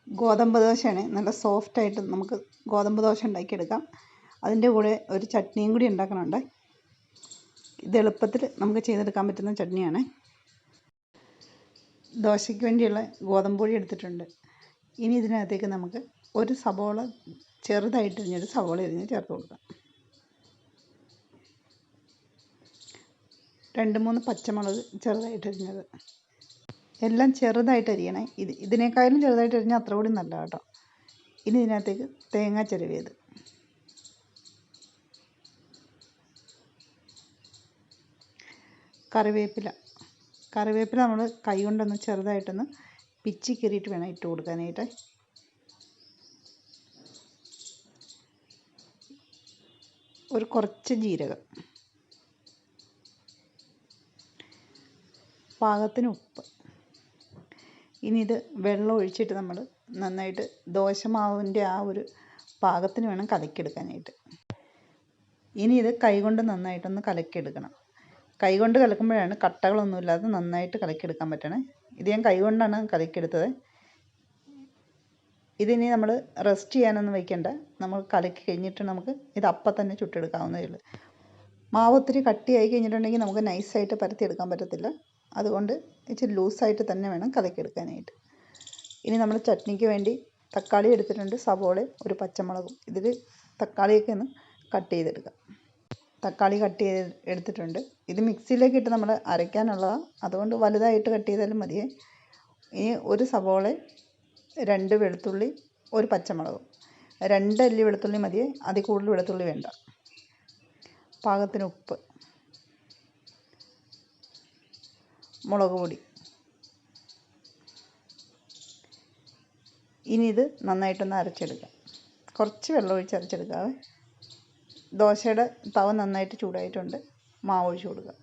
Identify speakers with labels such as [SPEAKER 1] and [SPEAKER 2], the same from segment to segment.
[SPEAKER 1] ഗോതമ്പ് ദോശയാണ്. നല്ല സോഫ്റ്റായിട്ട് നമുക്ക് ഗോതമ്പ് ദോശ ഉണ്ടാക്കിയെടുക്കാം. അതിൻ്റെ കൂടെ ഒരു ചട്നിയും കൂടി ഉണ്ടാക്കണുണ്ട്. ഇത് എളുപ്പത്തിൽ നമുക്ക് ചെയ്തെടുക്കാൻ പറ്റുന്ന ചട്നിയാണ്. ദോശയ്ക്ക് വേണ്ടിയുള്ള ഗോതമ്പ് പൊടി എടുത്തിട്ടുണ്ട്. ഇനി ഇതിനകത്തേക്ക് നമുക്ക് ഒരു സവോള ചെറുതായിട്ട് അരിഞ്ഞൊരു സവോള അരിഞ്ഞ് ചേർത്ത് കൊടുക്കാം. 2-3 പച്ചമുളക് ചെറുതായിട്ട് അരിഞ്ഞത്. എല്ലാം ചെറുതായിട്ട് അരിയണേ. ഇതിനേക്കാളും ചെറുതായിട്ട് അരിഞ്ഞാൽ അത്ര കൂടി നല്ല കേട്ടോ. ഇനി ഇതിനകത്തേക്ക് തേങ്ങ ചിരവിയത്, കറിവേപ്പില നമ്മൾ കൈ കൊണ്ടൊന്ന് ചെറുതായിട്ടൊന്ന് പിച്ചി കീറിയിട്ട് വേണം ഇട്ട് കൊടുക്കാനായിട്ട്. കുറച്ച് ജീരകം, പാകത്തിന് ഉപ്പ്. ഇനി ഇത് വെള്ളം ഒഴിച്ചിട്ട് നമ്മൾ നന്നായിട്ട് ദോശമാവിൻ്റെ ആ ഒരു പാകത്തിന് വേണം കലക്കിയെടുക്കാനായിട്ട്. ഇനി ഇത് കൈകൊണ്ട് നന്നായിട്ടൊന്ന് കലക്കിയെടുക്കണം. കൈകൊണ്ട് കലക്കുമ്പോഴാണ് കട്ടകളൊന്നുമില്ലാതെ നന്നായിട്ട് കലക്കിയെടുക്കാൻ പറ്റണേ. ഇത് ഞാൻ കൈകൊണ്ടാണ് കലക്കിയെടുത്തത്. ഇതിനി നമ്മൾ റെസ്റ്റ് ചെയ്യാനൊന്നും വയ്ക്കേണ്ട. നമ്മൾ കലക്കി കഴിഞ്ഞിട്ട് നമുക്ക് ഇത് അപ്പം തന്നെ ചുട്ടെടുക്കാവുന്നതേ ഉള്ളൂ. മാവ് ഒത്തിരി കട്ടിയായി കഴിഞ്ഞിട്ടുണ്ടെങ്കിൽ നമുക്ക് നൈസായിട്ട് പരത്തിയെടുക്കാൻ പറ്റത്തില്ല. അതുകൊണ്ട് ഇച്ചിരി ലൂസായിട്ട് തന്നെ വേണം കലക്കിയെടുക്കാനായിട്ട്. ഇനി നമ്മൾ ചട്നിക്ക് വേണ്ടി തക്കാളി എടുത്തിട്ടുണ്ട്, സവോളയും ഒരു പച്ചമുളകും. ഇതിൽ തക്കാളിയൊക്കെ ഒന്ന് കട്ട് ചെയ്തെടുക്കാം. തക്കാളി കട്ട് ചെയ്ത് എടുത്തിട്ടുണ്ട്. ഇത് മിക്സിയിലേക്ക് ഇട്ട് നമ്മൾ അരയ്ക്കാനുള്ളതാണ്. അതുകൊണ്ട് വലുതായിട്ട് കട്ട് ചെയ്താലും മതിയേ. ഇനി ഒരു സവോള, 2 വെളുത്തുള്ളി, ഒരു പച്ചമുളകും. 2 അല്ലി വെളുത്തുള്ളി മതിയേ, അതിൽ കൂടുതൽ വെളുത്തുള്ളി വേണ്ട. പാകത്തിന് ഉപ്പ്, മുളക് പൊടി. ഇനി ഇത് നന്നായിട്ടൊന്ന് അരച്ചെടുക്കാം. കുറച്ച് വെള്ളം ഒഴിച്ച് അരച്ചെടുക്കാവേ. ദോശയുടെ തവ നന്നായിട്ട് ചൂടായിട്ടുണ്ട്. മാവ് ഒഴിച്ച് കൊടുക്കുക.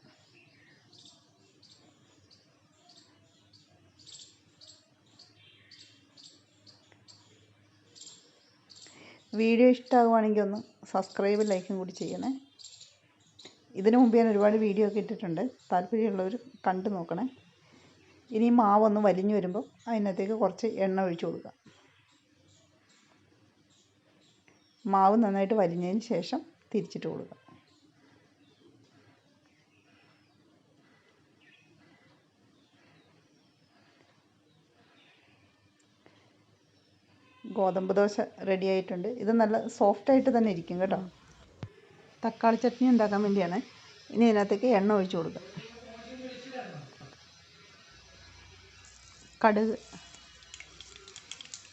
[SPEAKER 1] വീഡിയോ ഇഷ്ടമാകുവാണെങ്കിൽ ഒന്ന് സബ്സ്ക്രൈബ് ലൈക്കും കൂടി ചെയ്യണേ. ഇതിനു മുമ്പ് ഞാൻ ഒരുപാട് വീഡിയോ ഒക്കെ ഇട്ടിട്ടുണ്ട്. താല്പര്യമുള്ളവർ കണ്ടു നോക്കണേ. ഇനി മാവൊന്ന് വലിഞ്ഞു വരുമ്പോൾ അതിനകത്തേക്ക് കുറച്ച് എണ്ണ ഒഴിച്ചു കൊടുക്കുക. മാവ് നന്നായിട്ട് വലിഞ്ഞതിന് ശേഷം തിരിച്ചിട്ട് കൊടുക്കുക. ഗോതമ്പ് ദോശ റെഡി ആയിട്ടുണ്ട്. ഇത് നല്ല സോഫ്റ്റായിട്ട് തന്നെ ഇരിക്കും കേട്ടോ. തക്കാളി ചട്നി ഉണ്ടാക്കാൻ വേണ്ടിയാണ്. ഇനി ഇതിനകത്തേക്ക് എണ്ണ ഒഴിച്ചു കൊടുക്കുക.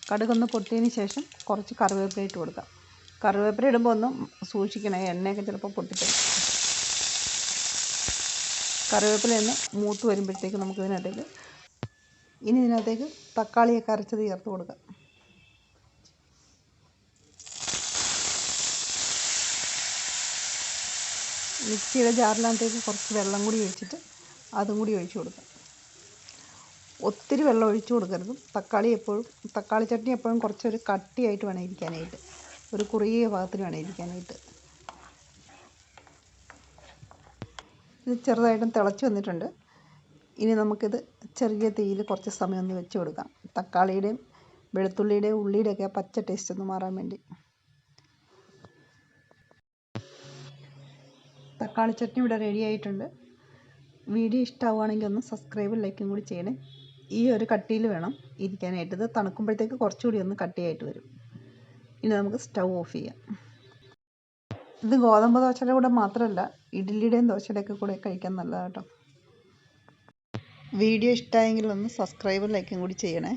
[SPEAKER 1] കടുകൊന്ന് പൊട്ടിയതിന് ശേഷം കുറച്ച് കറിവേപ്പില ഇട്ട് കൊടുക്കാം. കറിവേപ്പില ഇടുമ്പോൾ ഒന്ന് സൂക്ഷിക്കണേ, എണ്ണയൊക്കെ ചിലപ്പോൾ പൊട്ടിത്തരും. കറിവേപ്പില ഒന്ന് മൂത്ത് വരുമ്പോഴത്തേക്ക് നമുക്ക് ഇതിനകത്തേക്ക് തക്കാളിയൊക്കെ അരച്ചത് ചേർത്ത് കൊടുക്കാം. മിക്സിയുടെ ജാറിനകത്തേക്ക് കുറച്ച് വെള്ളം കൂടി ഒഴിച്ചിട്ട് അതും കൂടി ഒഴിച്ചു കൊടുക്കാം. ഒത്തിരി വെള്ളം ഒഴിച്ചു കൊടുക്കരുത്. തക്കാളി ചട്നി എപ്പോഴും കുറച്ചൊരു കട്ടിയായിട്ട് വേണം ഇരിക്കാനായിട്ട്. ഒരു കുറുകിയ ഭാഗത്തിന് വേണം ഇരിക്കാനായിട്ട്. ഇത് ചെറുതായിട്ടും തിളച്ച് വന്നിട്ടുണ്ട്. ഇനി നമുക്കിത് ചെറിയ തീയിൽ കുറച്ച് സമയം ഒന്ന് വെച്ച് കൊടുക്കാം. തക്കാളിയുടെയും വെളുത്തുള്ളിയുടെയും ഉള്ളിയുടെയൊക്കെ പച്ച ടേസ്റ്റ് ഒന്ന് മാറാൻ വേണ്ടി. തക്കാളി ചട്നി ഇവിടെ റെഡി ആയിട്ടുണ്ട്. വീഡിയോ ഇഷ്ടമാവുകയാണെങ്കിൽ ഒന്ന് സബ്സ്ക്രൈബും ലൈക്കും കൂടി ചെയ്യണേ. ഈ ഒരു കട്ടിയിൽ വേണം ഇരിക്കാനായിട്ട്. ഇത് തണുക്കുമ്പോഴത്തേക്ക് കുറച്ചുകൂടി ഒന്ന് കട്ടിയായിട്ട് വരും. ഇനി നമുക്ക് സ്റ്റൗ ഓഫ് ചെയ്യാം. ഇത് ഗോതമ്പ് ദോശയുടെ കൂടെ മാത്രമല്ല, ഇഡ്ഡലിയുടെയും ദോശയുടെയൊക്കെ കൂടെ കഴിക്കാൻ നല്ലതാണ് കേട്ടോ. വീഡിയോ ഇഷ്ടമായെങ്കിൽ ഒന്ന് സബ്സ്ക്രൈബും ലൈക്കും കൂടി ചെയ്യണേ.